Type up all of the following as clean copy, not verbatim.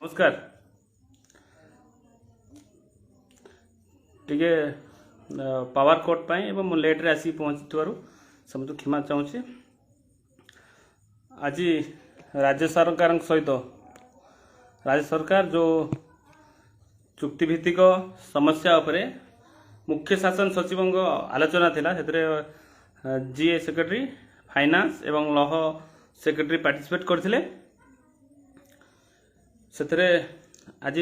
नमस्कार। टिके power cut पाई एवं लेट्रे आसी पहुँची समझ क्षमा चाहूँगी। आज राज्य सरकार सहित राज्य सरकार जो चुक्तिभित्तिक समस्या उपरे मुख्य शासन सचिव आलोचना थिला से जीए सेक्रेटरी फाइनान्स एवं लॉ सेक्रेटरी पार्टिसिपेट करथिले। से आज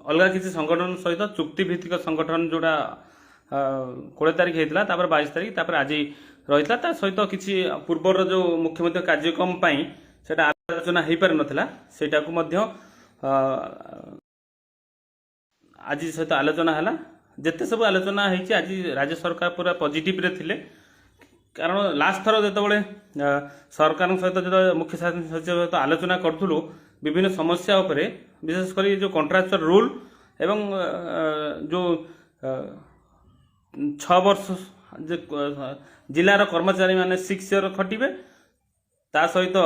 अलग किसी संगठन सहित चुक्तिभित्तिक संगठन जोड़ा 20 तारीख होता 22 तारीख आज रही था सहित किसी पूर्वर जो मुख्यमंत्री कार्यक्रम से आलोचना हो पार नाला सेटा को आज सहित आलोचना है जिते सब आलोचना होती आज राज्य सरकार पूरा पॉजिटिव रे थिले। कारण लास्ट थर जो सरकार सहित जो मुख्य शासन सचिव सहित आलोचना करूँ विभिन्न समस्या उपरे विशेषकर जो कॉन्ट्रैक्चुअल रूल एवं जो 6 वर्ष जिलार कर्मचारी माने 6 ईयर खटिबे ता सहित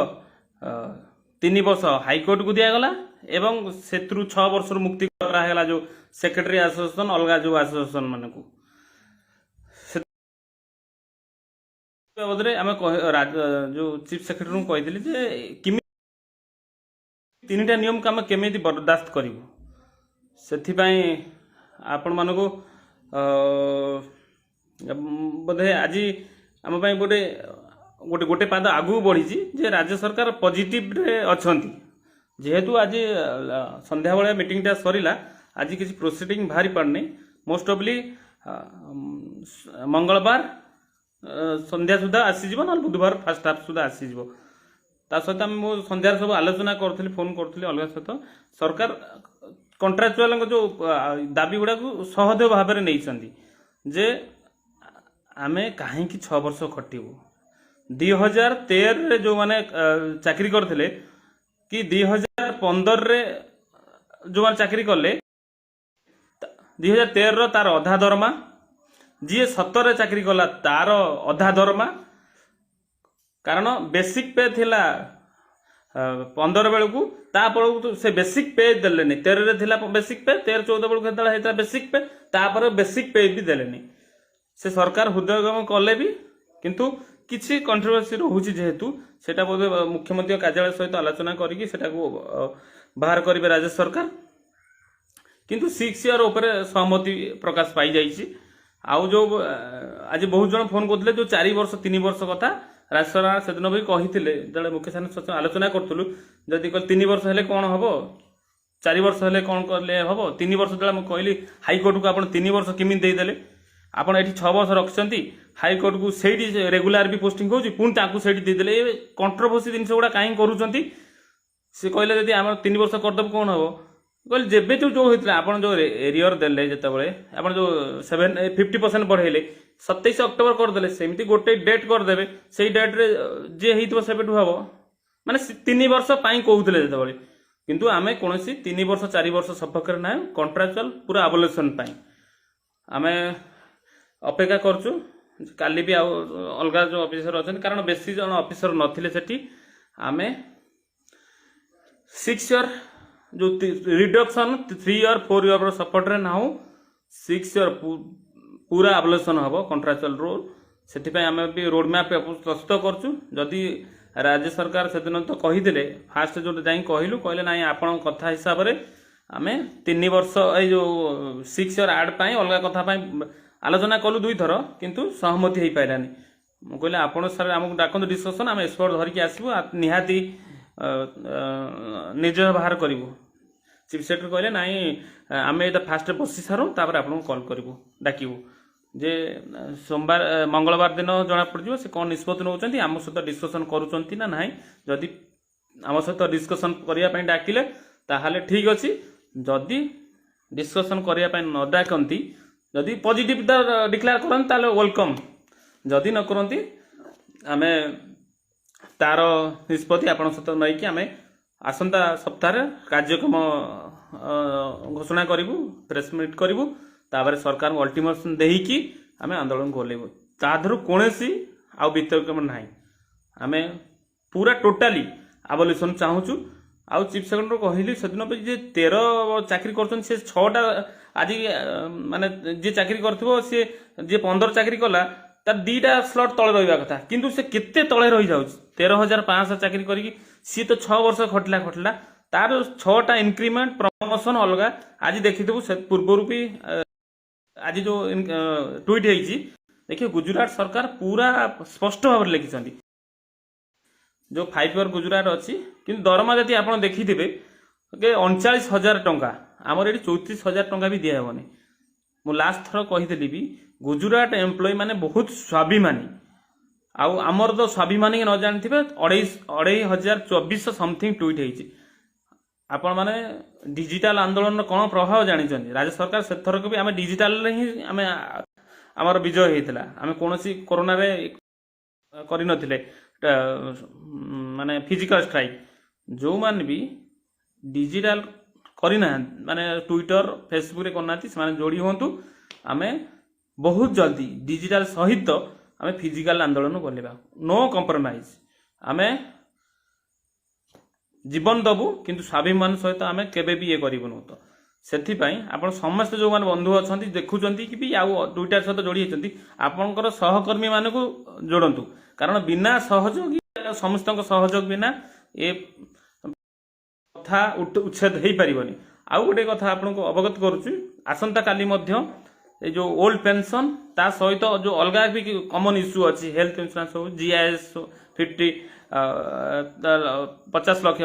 3 वर्ष हाईकोर्ट को दिगला एवं से 6 वर्ष मुक्ति कराला जो सेक्रेटरी एसोसिएशन अलग जो एसोसिएशन मान को बाबद आम जो चीफ सेक्रेटरी को कही तीनटा नियम को आम केमी बर्दास्त करूँ से आपण मान को बोधे आज आम गोटे गोटे गोटे पाद आगू बढ़ी जे राज्य सरकार पॉजिटिव रे अछंती। जेहेतु आज संध्या बेला मीटिंगटा सरीला आज किसी प्रोसीडिंग बाहरी पारनी मोस्ट ऑफली मंगलवार संध्या सुधा आसीज ना बुधवार फास्ट हाफ सुधा आसीज सहित आम संध्यार सब आलोचना करी फोन करी अलग सहित सरकार कॉन्ट्रैक्चुअल जो दाबी गुड़ा को सहदेव भाव में नहीं जे आमे कहीं 6 वर्ष खटिबू 2013 जो माने चाकरी करथिले कि 2015 रे जो माने चाकरी करले 2013 रो तार अधा दरमा जी 17 रे चाकरी कला तार अधा दरमा। कारण बेसिक पे थिला 15 बेलू को से बेसिक पे देलेनी 13 रे थिला बेसिक पे 13-14 बेलू केतला हेता बेसिक पे तापर बेसिक पे भी देलेनी से सरकार हृदयगम कले भी किंतु किसी कंट्रोवर्सी रोचे जेहेतु सेटा बोधे मुख्यमंत्री कार्यालय सहित आलोचना करिकी सेटा को बाहर करिवे राज्य सरकार किंतु 6 ईयर ऊपर सहमति प्रकाश पाई जाइछि। आउ जो आज बहुत जन फोन करथिले जो 4 वर्ष 3 वर्ष कथा राज्य सरकार से दिन भी कही जो मुख्य शासन सचिव आलोचना करूँ जदि कह 3 वर्ष हेले कौन हम 4 वर्ष हेले कौन कले हम 3 वर्ष जो कहली हाईकोर्ट को आप 3 वर्ष किमी देदेले आपड़ ये 6 वर्ष रखिंट हाईकोर्ट को सही रेगुलार भी पोस्टिंग हो पुणी से देदेले कंट्रोवर्सी जिन गुड़ा कहीं करुँच सी कहले जब आम 3 वर्ष करदेव कौन हम कहले जेबे जो होता आप जो एरियर देले जिते आप जो 50% बढ़ेले 27 अक्टोबर करदे सेमती गोटे डेट करदे से डेट रे जे सेबेठू हम माने 3 वर्ष कहते जो किंतु आम कौन 3 वर्ष 4 वर्ष सपक्ष ना कॉन्ट्रैक्चुअल पूरा अबोल्यूशन आम अपेक्षा करचु काली भी अलग जो ऑफिसर अच्छा कारण बेसी जन ऑफिसर नथिले सेठी आमे 6 ईयर जो रिडक्शन 3 ईयर 4 ईयर सपोर्ट रे ना 6 ईयर पूरा अबोल्यूशन हम कॉन्ट्रैक्चुअल रोल से आम भी रोड मैप प्रस्तुत करचु। जदि राज्य सरकार से दिन तो कहीदे फास्ट जो जाई कहलु कहले ना आपण कथा हिसाब से आम 3 वर्ष ये जो 6 ईयर आड अलग कथा आलोचना कलु 2 थर किंतु सहमति हो पारानी कहले आपण सर आमको डाकतु डिस्कसन आम एक्सपर्ट धरिकी आसबू निहाती निर्णय बाहर करूँ। चीफ सेक्रेटरी कहले नाई आम ये फास्ट बसी सारूँ तापर आपको कॉल करूँ डाकू जे सोमवार मंगलवार दिन जना पड़ से कौन निष्पत्ति नौ आम सहित डिस्कसन करुँच ना ना जदि आम सहित डिस्कसन करने डाकिले ताहले ठीक अच्छी जदि डिस्कसन करने न डाकती जदि पॉजिटिव डिक्लेयर करते ताले वेलकम जदि न करती आम तार निष्पत्ति आपण सहित नहीं आम आसंता सप्ताह कार्यक्रम घोषणा करूँ प्रेस मीट करूँ तापर सरकार को अल्टिमेटम देकी आम आंदोलन कोलेबू ताधर कौन आउ वितर्क ना आम पूरा टोटाली आबोल्यूशन चाहूँ आउ चीफ सेक्रेटरी कहली सेदिन भी जे 13 चाकरी कर से 6टा आज माने जे चाकरी करथिबो से जे 15 चाकरी कला तार 2टा स्लॉट तले रहिबा कथा किंतु से केते तले रहि जाउछ 13,500 चाकरी करी सी तो 6 वर्ष खटला तार 6टा इंक्रीमेंट प्रमोशन अलगा आज देखिथबु से पूर्व भी आज जो ट्वीट होईची देखिए गुजरात सरकार पूरा स्पष्ट भाव लिखिं जो 5 ईयर गुजरात अच्छी कि दरमा जब आप देखिथे 39,000 टंका आमर ये 34,000 टंका भी दिहबनी मु लास्ट थर कही भी गुजरात एम्प्लॉय माने बहुत स्वाभिमानी आमर तो स्वाभिमानी न जानी 2,524 समथिंग ट्वीट होती आपण माने डिजिटल आंदोलन कौन प्रभाव जानी राज्य सरकार से थरक भी आम डिजिटल ही आम आमर विजय होता आम कौन कोरोना रे करि नथिले माने फिजिकल स्ट्राइक जो मान भी डिजिटल करना माने ट्विटर फेसबुक रे करना से जोड़ी हूँ आम बहुत जल्दी डिजिटल सहित आम फिजिकल आंदोलन करवा नो कंप्रोमाइज आम जीवन दबु किंतु स्वाभिमान सहित आम केबे भी ये करूँ तो से आप समस्त जो मैंने बंधु अच्छा देखुं कि भी आउ ट्विटर सहित जोड़ी होती आपंकर सहकर्मी मान को जोड़तु कारण बिना सहयोगी समस्त सहयोग बिना ए कथा उच्छेद हो पारनि आउ गोटे कथा आपको अवगत करुच्ची आसंता काली ये जो ओल्ड पेंशन ता सहित जो अलग भी कमन इश्यू अच्छी हेल्थ इंश्योरेंस हो जीआईएस 50 लक्ष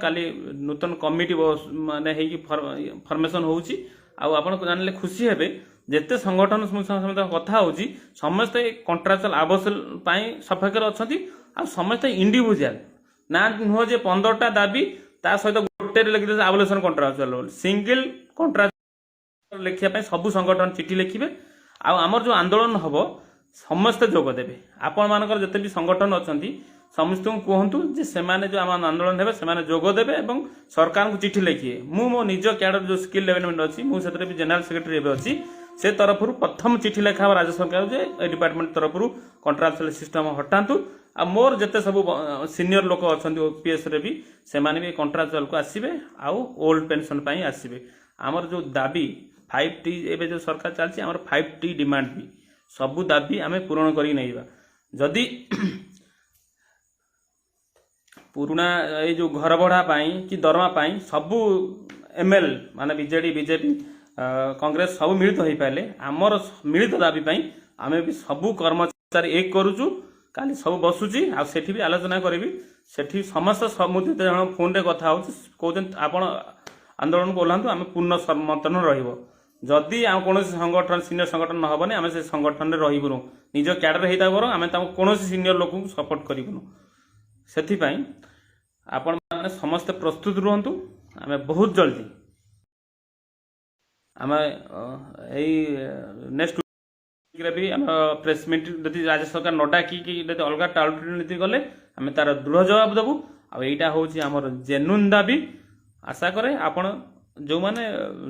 काली नूतन कमिटी माने फॉर्मेशन होउची आउ आपण जानले खुशी हेबे जेते संगठन सहित कथा होची समस्त कॉन्ट्रैक्चुअल आवश्यक सफेकर अच्छी आ समस्त इंडिविजुअल ना नुह जे 15टा दाबी ता सहित गोटे लिखिदे आवलेशन कॉन्ट्रैक्चुअल सिंगल कॉन्ट्रैक्ट लिखिया सबु संगठन चिठी लिखिबे आमर जो आंदोलन हबो समस्त जोग देवे आपण मानकर जते भी संगठन अच्छी समस्त को कहतु जे सेमाने जो आम आंदोलन हेबे सेमाने जोग देवे एवं सरकार को चिठी लिखिए मो निज कैडर जो स्किल डेवलपमेंट अच्छी मुझे भी जनरल सेक्रेटरी एवं अच्छी से तरफ प्रथम चिठी लिखा राज्य सरकार जे डिपार्टमेंट तरफ कॉन्ट्रैक्चुअल सिस्टम हटातु आ मोर जते सब सीनियर लोक अच्छा ओपीएस रे भी सेमाने भी कॉन्ट्रैक्चुअल को आसीबे आउ ओल्ड पेंशन पाई आसीबे आमर जो दाबी 5T एबे जो सरकार चलती आमर 5T डिमांड भी सबू दाबी आम पूरण कर जदि पुराना ये जो घर भड़ा कि दरमा सबू एमएल माने बीजेडी बीजेपी कांग्रेस सब मिलित हो पारे आमर मिलित दाबी आम भी सबू कर्मचारी एक करुचु काली सब बसुची आठी भी आलोचना करी से समस्त मुझे जन फोन रे कथा कहते आपण आंदोलन को ओह्लांतु आम पूर्ण समर्थन रहिबो जदि कौन संगठन सीनियर संगठन न हेनी आम से संगठन में रहीबुनु निज क्याडर होता बर आम कौन सीनियर लोक सपोर्ट करूँ से आपण मैंने समस्ते प्रस्तुत रुहतु आम बहुत जल्दी आम नेक्स्ट भी आम प्रेस मीट यदि राज्य सरकार न डाकी अलग टालनीति गले आम तार दृढ़ जवाब देवु आईटा हूँ आमर जेन्युइन दाबी आशा करे आपण जो माने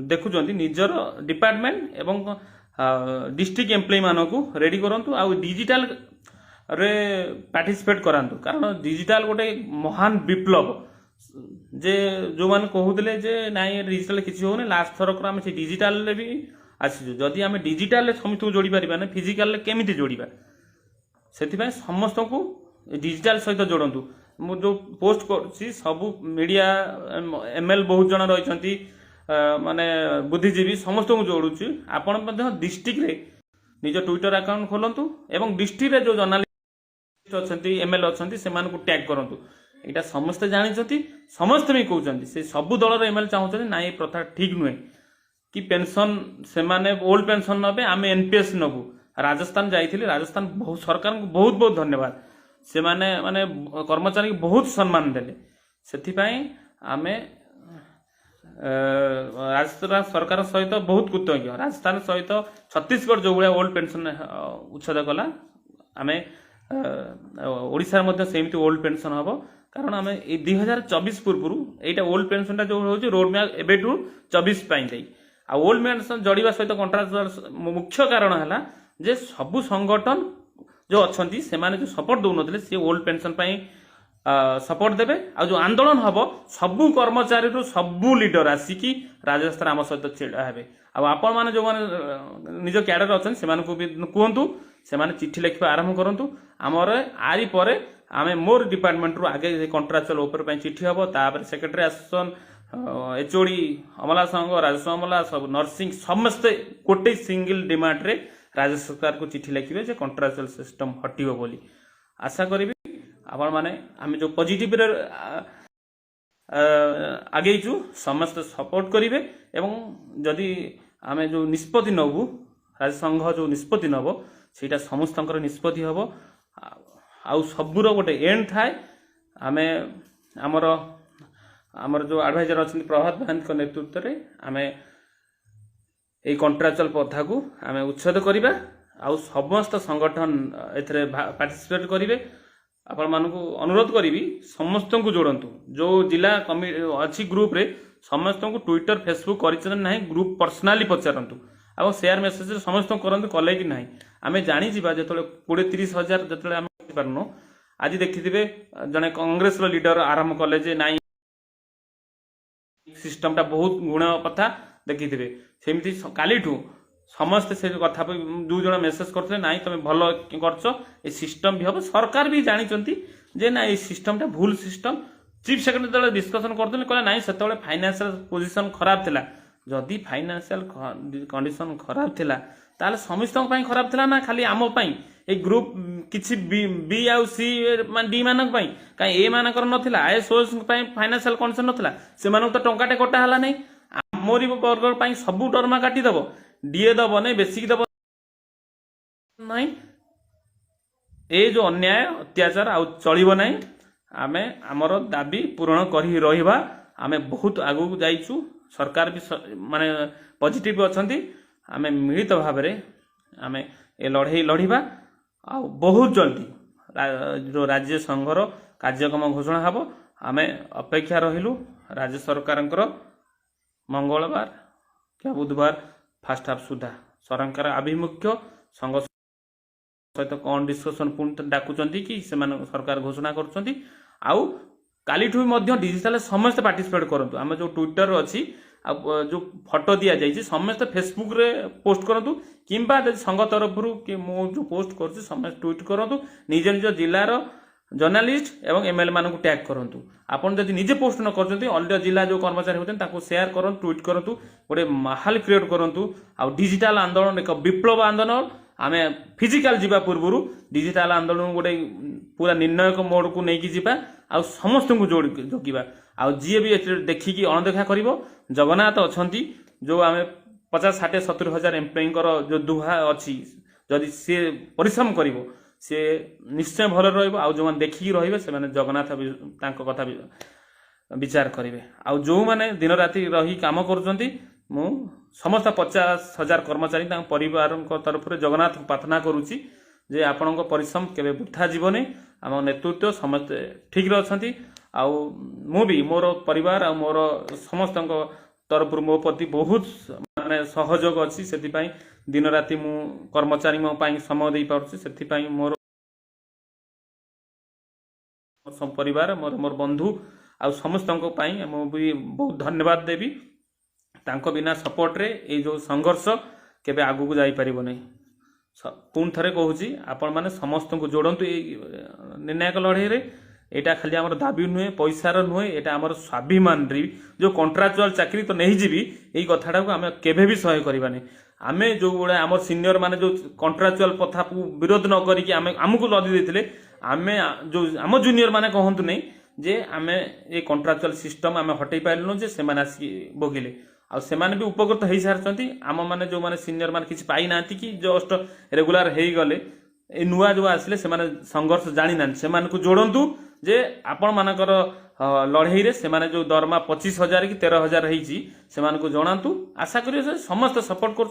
देखुं निजर डिपार्टमेंट एवं डिस्ट्रिक्ट एम्प्लॉय मान को रेडी करंतु आ डिजिटल रे पार्टिसिपेट करांतु कारण डिजिटल गोटे महान विप्लव जे जो मान कहूले जे नाई डिजिटल किसी होने लास्ट थरक आम से डिजिटल रे भी आसी जदि आम डिजिटल समस्त को जोड़ी पारिबा ना फिजिकल केमिति जोड़िबा से समस्त को डिजिटल सहित जोड़तु मु जो पोस्ट कर सबू मीडिया एमएल बहुत जन रही माने बुद्धिजीवी समस्त को जोड़ुची आपण डिस्ट्रिक्ट रे निज ट्विटर अकाउंट खोलंतु एवं डिस्ट्रिक्ट रे जो जर्नलिस्ट अच्छी एमएल अच्छी से टैग करंतु यहाँ समस्ते जानते समस्ते भी कहते से सबू दलर एमएल चाहते ना ये प्रथा ठीक नुहे कि पेंशन से ओल्ड पेंशन नबे आम एनपीएस नबू राजस्थान जाइए राजस्थान बहुत सरकार को बहुत बहुत धन्यवाद से माने माने कर्मचारी बहुत सम्मान देले से आम राजस्थान सरकार सहित बहुत कृतज्ञ राजस्थान सहित छत्तीसगढ़ जो भाया ओल्ड पेंशन उच्छेद कला आम ओडिशा सेमती ओल्ड पेंशन हम कारण आम 2024 पूर्व यहाँ ओल्ड पेंशन जो हूँ रोड मैप एवं 24 पाई ओल्ड पेंशन जोड़ा सहित कंट्राक्चुअल मुख्य कारण है जे सबू संगठन जो अच्छा से जो सपोर्ट दौन सी ओल्ड पेंशन सपोर्ट देवे आ जो आंदोलन हम सबू कर्मचारी सबू लीडर आसिकी राजस्थान आम सहित छेड़ा हे आपण मैंने जो मैंने निज क्याडर अच्छा से भी कहतु से चिठी लिखा आरंभ करूँ आमर आरी पर आम मोर डिपार्टमेंट रू आगे कंट्राक्चुअल ओपर चिठी हम तापर सेक्रेटरी एसोसिएशन एचओडी अमला संघ राजस्व अमला सब नर्सिंग समस्ते गोटे सिंगल डिमांड रे राज्य सरकार को चिठी लिखे जे कंट्राक्चुअल सिस्टम हटिबो बोली आशा करी आपण माने आम जो पॉजिटिव आगेचु समस्त सपोर्ट करेंगे एवं जदि आम जो निष्पत्ति नबू राज्य संघ जो निष्पत्ति नब से समस्त निष्पत्ति हम आउ सबूर गोटे एंड थाए आम आमर आमर जो एडवाइजर अच्छा प्रभात महांती नेतृत्व में आम ये कंट्राक्चुअल प्रथा को आम उच्छेद करवा आउ समस्त संगठन ए पार्टिसिपेट करेंगे आपण मानू अनुरोध करी समस्त को जोड़तु जो जिला अच्छी ग्रुप रे समस्त को ट्विटर फेसबुक कर ग्रुप पर्सनाली पचारतु और शेयर मेसेज समस्त करते कले कि ना आम जानीजा जो 20-30 हजार जो आम पार्न आज देखिथे जड़े कांग्रेस लीडर आरंभ कले जे नाई सिस्टमटा बहुत गुण कथा देखिथे सेमती काली समस्ते से कथा दु जन मेसेज करते ना तुम भल कर सिस्टम भी हम सरकार भी जानते जे ना ये सिस्टमटा भूल सिस्टम चीफ सेक्रेटरी जो डिस्कसन करते कहले ना से फाइनेंशियल पोजिशन खराब थिला जदि फाइनेंशियल कंडीशन खराब थिला ताले समस्त खराब थिला ना खाली आम ए ग्रुप किसी बी आउ सी डी मानक कहीं ए मानकर नथिला आईएसओएस फाइनेंशियल कंडीशन नथिला से मानक तो टंकाटे कटा हला नहीं मोरी वर्ग सबू दरमा काटी दब डीए दब नहीं बेसिक दब नहीं ए जो अन्याय अत्याचार आउ चलिबो नहीं आमे आमर दाबी पूरण करी रहिबा आमे बहुत आगु जाइछु सरकार भी माने पॉजिटिव अछंती आमे मिलित भाव रे आमे ए लड़ाई लड़िबा आ बहुत जल्दी जो राज्य संघर कार्यक्रम घोषणा हबो आमे अपेक्षा रहिलु राज्य सरकारंकर मंगलवार क्या बुधवार फास्ट हाफ सुधा सरकार आभिमुख्य संघ सहित कौन डिस्कसन पुणी डाकुचंती कि सरकार घोषणा करुँच आउ कालीठू डिजिटाल समस्त पार्टिसिपेट करंतु आम जो ट्विटर अच्छी जो फोटो दि जाइए समस्त फेसबुक रे पोस्ट करंतु किंबा संघ तरफ मु जो पोस्ट कर समस्त ट्वीट करंतु निज निज जिलार जर्नालीस्ट एवं एमएलए मानक टैग करंतु आपन जदि निजे पोस्ट न करजंती अन्य जिला जो कर्मचारी होते ताको शेयर करंतु ट्वीट करंतु गोटे माहौल क्रिएट करंतु आ डिजिटल आंदोलन एक विप्लव आंदोलन आमे फिजिकल जीवा पूर्व डिजिटल आंदोलन गोटे पूरा निर्णायक मोड को लेकिन जीवा आ समस्त को जोगिबा आ जी भी देखिकी अणदेखा करिवो जगन्नाथ अछंती जो आमे 50-60-70 हजार एम्प्लॉई जो दुहा अच्छी जदि सी परिश्रम करिवो से निश्चय भल रहिबो आ जो देखिकी रहिबे से माने जगन्नाथ तांको कथा विचार करेंगे आ जो मैंने दिन राति रही काम करुँच मु समस्त 50 हजार कर्मचारी परिवार तरफ जगन्नाथ प्रार्थना करुच्ची जे आपण परिश्रम केवे वृथा जीवनी आम नेतृत्व समस्त ठीक अच्छा मु भी मोर परिवार आ मोर समस्त तरफ मो प्रति बहुत माने सहयोग अच्छी से दिन राति मु कर्मचारी समय दे पार्छ से मोर परिवार मोर मोर बंधु आ समस्त भी बहुत धन्यवाद देवी तांको बिना सपोर्ट रे ये जो संघर्ष केबे आगु को जाई परिबो नहीं पुन थरे कहूची आपण माने समस्त को जोड़ंतु निर्णायक लड़ाई रे एटा खाली हमर दाबी नुहे पैसार नुहे एटा हमर स्वाभिमान रे जो कंट्राक्चुअल चाकरी तो नहीं जीवी एई कथाटा को आमे केबे भी सहय करबानी आमे जो गुडा हमर सीनियर माने जो कंट्राक्चुअल प्रथा को विरोध न करी कि आमे हमकु लदी देथिले आमे जो आम जूनियर माने कहंतु नहीं जे आमे ए कंट्राक्चुअल सिस्टम आमे हटै पाइलनु जे से माने आसी भोगिले आ सेमाने भी उपकृत हो सारी आम मैंने जो मैंने सीनियर मैंने किसी पाई ना कि जस्ट रेगुलर हो गले ए नुआ जो आसिले से संघर्ष जानी ना से जोड़तु जे आपण मानकर लड़ाई रे से जो दरमा 25,000 कि 13,000 से जनातु आशा करिए समस्त सपोर्ट कर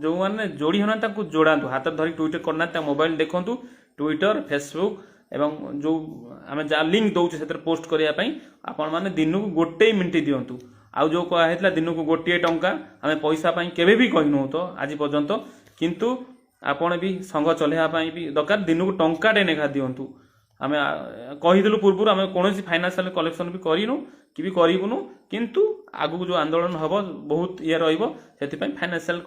जो मैंने जोड़ी होना जोड़ातु हाथ धरी ट्विटर करना मोबाइल देखु ट्विटर फेसबुक एवं जो आम जहाँ लिंक दौचे से पोस्ट करने आपण मैंने दिन को गोटे मिनिट दिंतु आउ जो कहला दिन को गोटे टंका आम पैसा केवे भी कहनु तो आज पर्यंत किंतु आपण भी संघ चलैया भी दरकार दिन को टंकाटे नेखा दिंतु आम कहीदेलु पूर्व आम कौन फाइनान्शियल कलेक्शन भी करूँ कि भी करूँ किंतु आगु जो आंदोलन हम बहुत ये फाइनान्शियल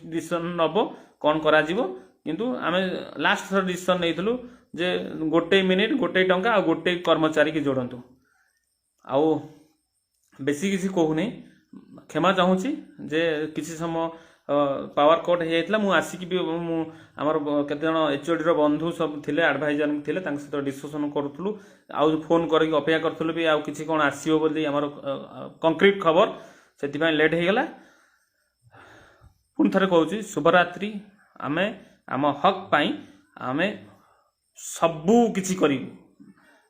डिसीजन नब कौन करा किंतु आम लास्ट थर डिसीजन नहीं जे गोटे मिनिट गोटे टंका आ गोटे कर्मचारी की जोड़तु आउ बेसी किसी कहूनी क्षमा चाहूँगी जे किसी समय पावर कट हो जाता मुझे आसिक भी आमर केते एचओडी बंधु सब थे एडभाइजर थे सहित डिस्कसन करूँ आउ फोन करके अपेक्षा करूँ भी आउ किसी कौन आसो बोली आमर कंक्रीट खबर से लेट हो गला पुणी थे कहूँ शुभरात्रि आमे आम हक पाई आमे सबू किछि करूँ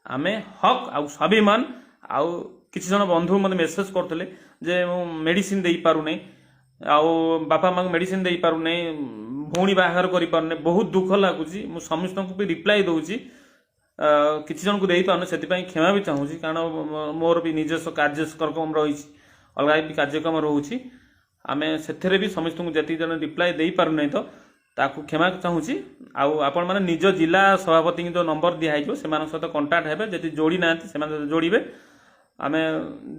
आमे हक आउ स्वाभिमान आउ किसी जन बंधु मत मेसेज करते जे मेडिसिन दे पारुने आउ बापा माँ मेडिसिन दे पारुने भौणी बाहर कर पारुने बहुत दुख लगुच मुझे समस्त को भी रिप्लाई दूसरी किसी जन को दे पारुने से क्षमा भी चाहूँगी कारण मोर भी निजस्व कार्यक्रम रही अलग भी कार्यक्रम रोचे आम से भी समस्त को जी जन रिप्लाई दे पारुने तो ताकू क्षमा चाहूँगी आपण मैंने निज जिला सभापति जो नंबर दिखाई से सहित कंटाक्ट हे जी जोड़ी ना से जोड़े आम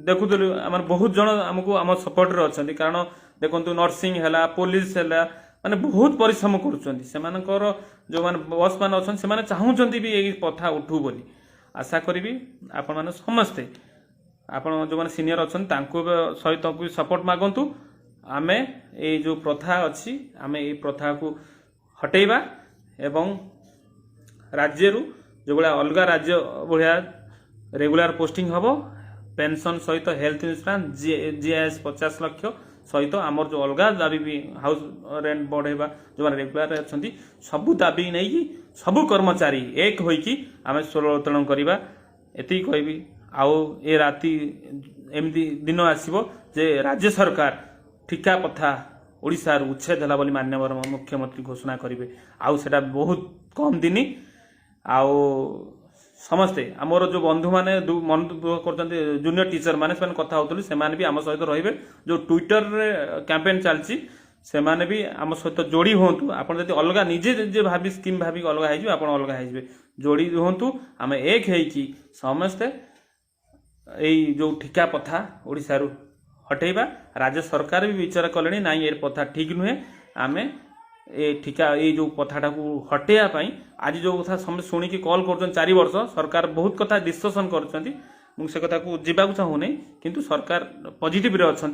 देखुलु आम बहुत जन आमको आम सपोर्ट अच्छा कारण देखो नर्सिंग है पुलिस है माने बहुत परिश्रम कर जो मैंने बस मान अच्छा से चाहूँगी भी यही कथा उठू बोली आशा करी आपण मैंने समस्ते आपण जो मैंने सीनियर अच्छा सहित सपोर्ट मागंतु आमे ये जो प्रथा अच्छी आमे ये प्रथा को हटेबा एवं राज्य जो भाया अलग राज्य भाया रेगुलर पोस्टिंग हम पेंशन सहित हेल्थ इंश्योरेंस जीएस 50 लाख सहित आमर जो अलग दाबी भी हाउस रेंट बढ़ेबा जो मैंने रेगुलर अच्छा सबू दाबी नहीं सबू कर्मचारी एक होइकी आमे स्वर उत्तोलन करवा एति कहबी आउ ए राति एमती दिन आसीबो जे राज्य सरकार ठिका प्रथा ओडिशार उच्छेद है बोली माननीय मुख्यमंत्री घोषणा करेंगे आउ सेटा बहुत कम दिन आउ समस्ते आमर जो बंधु मैंने मन दुख कर जूनियर टीचर मैंने कथा होती से भी आम सहित रे जो ट्विटर कैंपेन चलती से भी आम सहित जोड़ी हूँ आपड़ जब अलग निजे भावी स्कीम भाविक अलग हो अलग जोड़ी हूँ आम एक है समस्ते यही जो ठिका प्रथा ओडिशा हटेबा राज्य सरकार भी विचार कले ना ये प्रथा ठीक नुहे आम ए ठिका ये जो प्रथाटा को हटेवाई आज जो कथा समस्त शुणिकी कल कर 4 वर्ष सरकार बहुत कथा डिस्कसन कर से कथा को जीवा चाहूनी किंतु सरकार पॉजिटिव रे अच्छा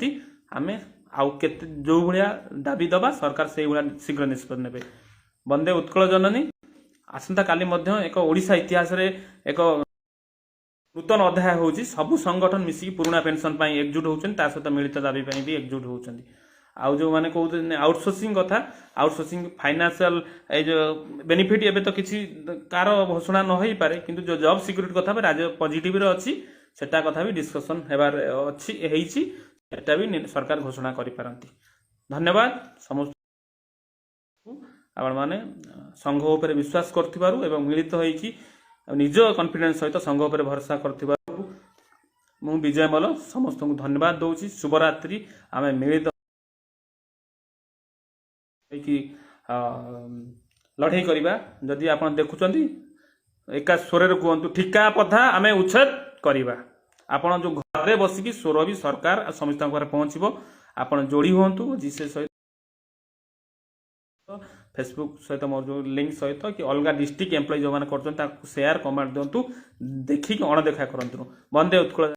आम आउ केते जो भाया दाबी दबा सरकार से भाया शीघ्र निष्पत्ति नेबे वंदे उत्कल जननी आसंता काली एक ओडिशा इतिहास रे एक नूतन अध्याय होची सबु संगठन मिसिकी पुराना पेंशन पाई एकजुट होचन ता सहित मिलित दाबी पाई भी एकजुट होचन आउ जो माने कहते आउटसोर्सिंग कथा आउटसोर्सिंग फाइनेंशियल ए जो बेनिफिट एबे तो किसी कार घोषणा न होई पारे किंतु जो जॉब सिक्योरिटी कथा राज्य पॉजिटिव रे अछि सेटा कथा भी डिस्कशन हेबार अछि हेइछि सेटा भी सरकार घोषणा करि पारंती धन्यवाद समस्त आपण माने संघ ऊपर विश्वास करथिबारु एवं मिलित होईकी निज कॉन्फिडेंस सहित संघ उपर भरोसा करथिबारु मु विजय मल समस्त को धन्यवाद दउछि शुभरात्रि आमे मिलित कि लड़ाई करवा जदि आप देखुं एका स्वर कहतु ठिका प्रथा आम उच्छेद करवा आपण जो घर बसिकी स्वर भी सरकार समस्त पहुँचब आप जोड़ी हूँ जी से सहित फेसबुक सहित मोर जो लिंक सहित कि अलग डिस्ट्रिक्ट एम्प्लॉय जो मैंने कर शेयर कमेंट दिंतु देखिक अणदेखा करूँ वंदे उत्कल।